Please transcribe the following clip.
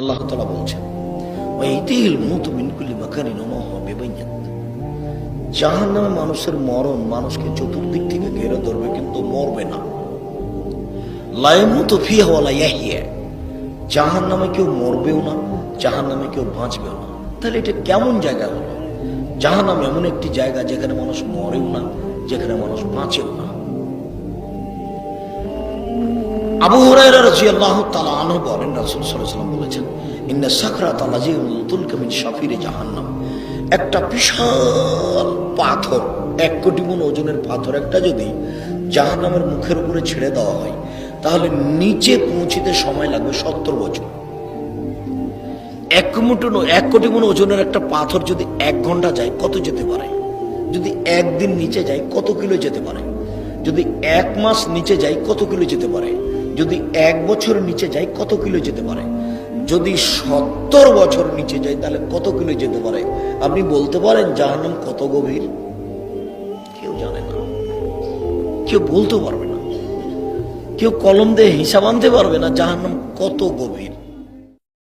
আল্লাহ তাআলা বলছেন ওয়াইতিল মুত মিন কুল্লি মাকানিন ওয়া মা হুয়া বিবাইয়্যিন। জাহান্নামে মানুষের মরণ মানুষকে চতুর্দিক থেকে ঘিরে ধরবে, কিন্তু মরবে না। লা ইয়ামুতু ফিহা ওয়া লা ইয়াহইয়া। জাহান্নামে কেউ মরবেও না, জাহান্নামে কেউ বাঁচবেও না। তাহলে এটা কেমন জায়গা হলো? জাহান্নাম এমন একটি জায়গা যেখানে মানুষ মরেও না, যেখানে মানুষ বাঁচেও না। আবু হুরায়রা রাদিয়াল্লাহু তাআলা আনহু বলেন, রাসূল সাল্লাল্লাহু আলাইহি ওয়াসাল্লাম বলেছেন, ইন্না সাকরাতাল লাযীউল তুলকা মিন শাফিরি জাহান্নাম। একটা বিশাল পাথর, 1 কোটি মণ ওজনের পাথর একটা যদি জাহান্নামের মুখের উপরে ছেড়ে দেওয়া হয়, তাহলে নিচে পৌঁছিতে সময় লাগবে 70 বছর। 1 কোটি মণ ওজনের একটা পাথর যদি 1 ঘন্টা যায়, কত যেতে পারে? যদি 1 দিন নিচে যায়, কত কিলো যেতে পারে? যদি 1 মাস নিচে যায়, কত কিলো যেতে পারে? যদি 1 বছর নিচে যায়, কত কিলো যেতে পারে? যদি 70 বছর নিচে যায়, তাহলে কত কিলো যেতে পারে? আপনি বলতে পারেন জাহান্নাম কত গভীর? কেউ জানে না, কেউ বলতে পারবে না, কেউ কলম দিয়ে হিসাব আনতে পারবে না জাহান্নাম কত গভীর।